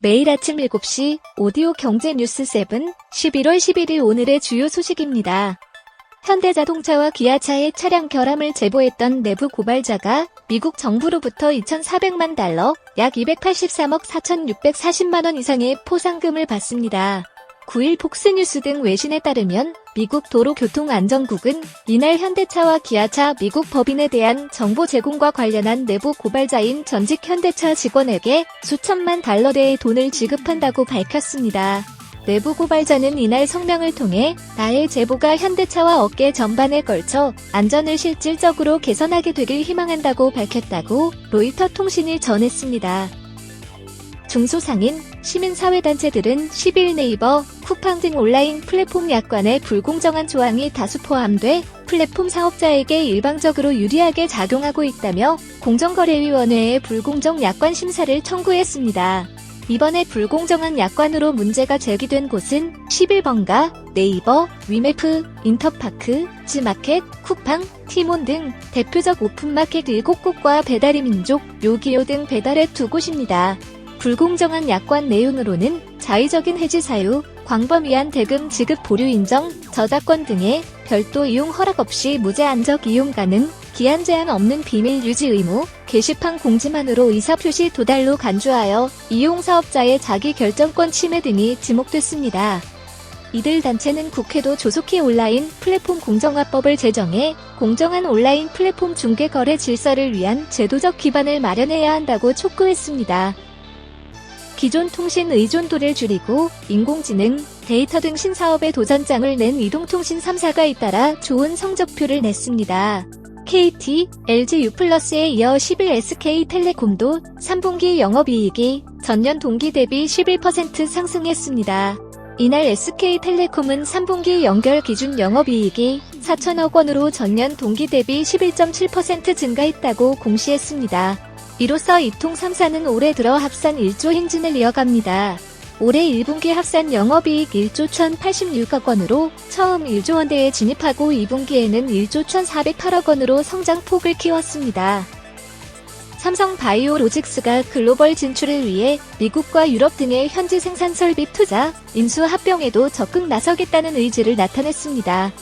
매일 아침 7시 오디오 경제 뉴스 7, 11월 11일 오늘의 주요 소식입니다. 현대자동차와 기아차의 차량 결함을 제보했던 내부 고발자가 미국 정부로부터 2,400만 달러, 약 283억 4,640만 원 이상의 포상금을 받습니다. 9일 폭스뉴스 등 외신에 따르면 미국 도로교통안전국은 이날 현대차와 기아차 미국 법인에 대한 정보 제공과 관련한 내부 고발자인 전직 현대차 직원에게 수천만 달러대의 돈을 지급한다고 밝혔습니다. 내부 고발자는 이날 성명을 통해 나의 제보가 현대차와 업계 전반에 걸쳐 안전을 실질적으로 개선하게 되길 희망한다고 밝혔다고 로이터 통신이 전했습니다. 중소상인, 시민사회단체들은 10일 네이버, 쿠팡 등 온라인 플랫폼 약관에 불공정한 조항이 다수 포함돼 플랫폼 사업자에게 일방적으로 유리하게 작용하고 있다며 공정거래위원회에 불공정 약관 심사를 청구했습니다. 이번에 불공정한 약관으로 문제가 제기된 곳은 11번가, 네이버, 위메프, 인터파크, 지마켓, 쿠팡, 티몬 등 대표적 오픈마켓 7곳과 배달의민족, 요기요 등 배달앱 2곳입니다. 불공정한 약관 내용으로는 자의적인 해지 사유, 광범위한 대금 지급 보류 인정, 저작권 등의 별도 이용 허락 없이 무제한적 이용 가능, 기한 제한 없는 비밀 유지 의무, 게시판 공지만으로 의사표시 도달로 간주하여 이용 사업자의 자기 결정권 침해 등이 지목됐습니다. 이들 단체는 국회도 조속히 온라인 플랫폼 공정화법을 제정해 공정한 온라인 플랫폼 중개 거래 질서를 위한 제도적 기반을 마련해야 한다고 촉구했습니다. 기존 통신 의존도를 줄이고 인공지능, 데이터 등 신사업에 도전장을 낸 이동통신 3사가 잇따라 좋은 성적표를 냈습니다. KT, LG U+에 이어 10일 SK텔레콤도 3분기 영업이익이 전년 동기 대비 11% 상승했습니다. 이날 SK텔레콤은 3분기 연결 기준 영업이익이 4천억 원으로 전년 동기 대비 11.7% 증가했다고 공시했습니다. 이로써 이통 3사는 올해 들어 합산 1조 행진을 이어갑니다. 올해 1분기 합산 영업이익 1조 1,086억 원으로 처음 1조 원대에 진입하고 2분기에는 1조 1,408억 원으로 성장폭을 키웠습니다. 삼성바이오로직스가 글로벌 진출을 위해 미국과 유럽 등의 현지 생산 설비 투자, 인수 합병에도 적극 나서겠다는 의지를 나타냈습니다.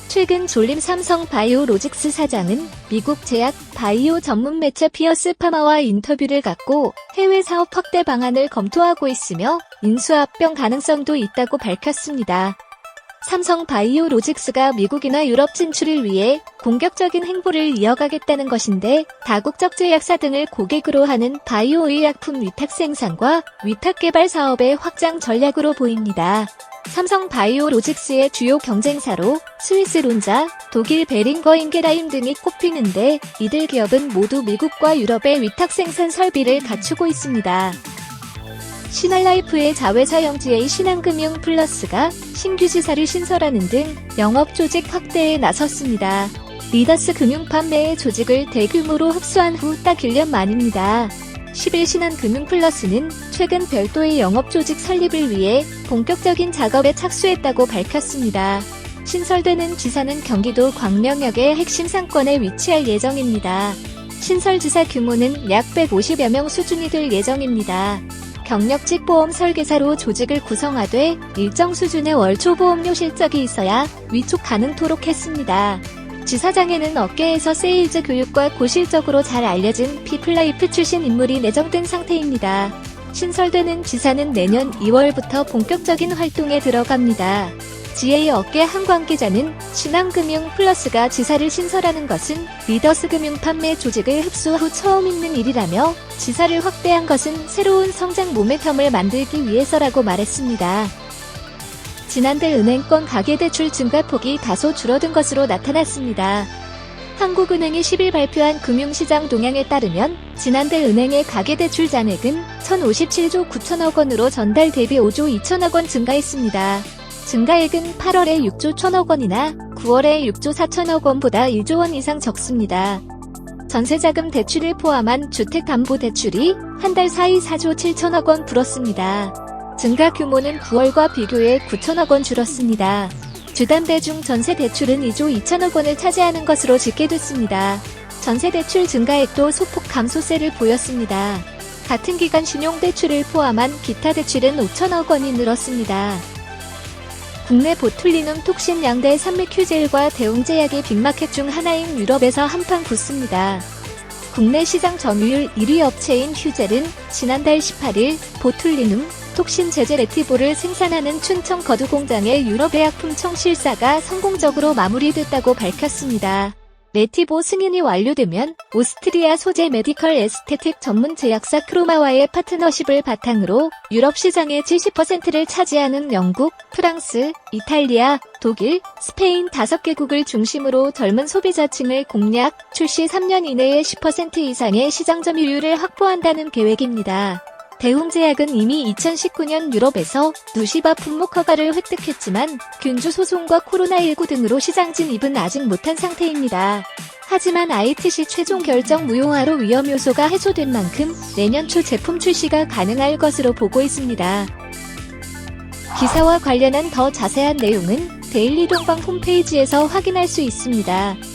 최근 졸림 삼성바이오로직스 사장은 미국 제약 바이오 전문 매체 피어스 파마와 인터뷰를 갖고 해외 사업 확대 방안을 검토하고 있으며 인수합병 가능성도 있다고 밝혔습니다. 삼성바이오로직스가 미국이나 유럽 진출을 위해 공격적인 행보를 이어가겠다는 것인데 다국적 제약사 등을 고객으로 하는 바이오 의약품 위탁 생산과 위탁 개발 사업의 확장 전략으로 보입니다. 삼성바이오로직스의 주요 경쟁사로 스위스 론자, 독일 베링거 인게라임 등이 꼽히는데 이들 기업은 모두 미국과 유럽의 위탁 생산 설비를 갖추고 있습니다. 신한라이프의 자회사 영지의 신한금융 플러스가 신규 지사를 신설하는 등 영업 조직 확대에 나섰습니다. 리더스 금융 판매의 조직을 대규모로 흡수한 후 딱 1년 만입니다. 10일 신한금융플러스는 최근 별도의 영업조직 설립을 위해 본격적인 작업에 착수했다고 밝혔습니다. 신설되는 지사는 경기도 광명역의 핵심 상권에 위치할 예정입니다. 신설지사 규모는 약 150여 명 수준이 될 예정입니다. 경력직 보험 설계사로 조직을 구성하되 일정 수준의 월초보험료 실적이 있어야 위촉 가능토록 했습니다. 지사장에는 업계에서 세일즈 교육과 고실적으로 잘 알려진 피플라이프 출신 인물이 내정된 상태입니다. 신설되는 지사는 내년 2월부터 본격적인 활동에 들어갑니다. GA 업계 한 관계자는 신한금융 플러스가 지사를 신설하는 것은 리더스 금융 판매 조직을 흡수 후 처음 있는 일이라며 지사를 확대한 것은 새로운 성장 모멘텀을 만들기 위해서라고 말했습니다. 지난달 은행권 가계대출 증가폭이 다소 줄어든 것으로 나타났습니다. 한국은행이 10일 발표한 금융시장 동향에 따르면 지난달 은행의 가계대출 잔액은 1,057조 9천억 원으로 전달 대비 5조 2천억 원 증가했습니다. 증가액은 8월에 6조 1천억 원이나 9월에 6조 4천억 원보다 1조 원 이상 적습니다. 전세자금 대출을 포함한 주택담보대출이 한 달 사이 4조 7천억 원 불었습니다. 증가 규모는 9월과 비교해 9천억 원 줄었습니다. 주담대 중 전세대출은 2조 2천억 원을 차지하는 것으로 집계됐습니다. 전세대출 증가액도 소폭 감소세를 보였습니다. 같은 기간 신용대출을 포함한 기타 대출은 5천억 원이 늘었습니다. 국내 보툴리눔 톡신 양대 산미큐젤과 대웅제약의 빅마켓 중 하나인 유럽에서 한판 붙습니다. 국내 시장 점유율 1위 업체인 휴젤은 지난달 18일 보툴리눔 톡신 제제 레티보를 생산하는 춘천 거두 공장의 유럽의약품 청실사가 성공적으로 마무리됐다고 밝혔습니다. 레티보 승인이 완료되면 오스트리아 소재 메디컬 에스테틱 전문 제약사 크로마와의 파트너십을 바탕으로 유럽 시장의 70%를 차지하는 영국, 프랑스, 이탈리아, 독일, 스페인 5개국을 중심으로 젊은 소비자층을 공략, 출시 3년 이내에 10% 이상의 시장 점유율을 확보한다는 계획입니다. 대웅제약은 이미 2019년 유럽에서 누시바 품목 허가를 획득했지만 균주 소송과 코로나19 등으로 시장 진입은 아직 못한 상태입니다. 하지만 ITC 최종 결정 무효화로 위험 요소가 해소된 만큼 내년 초 제품 출시가 가능할 것으로 보고 있습니다. 기사와 관련한 더 자세한 내용은 데일리 동방 홈페이지에서 확인할 수 있습니다.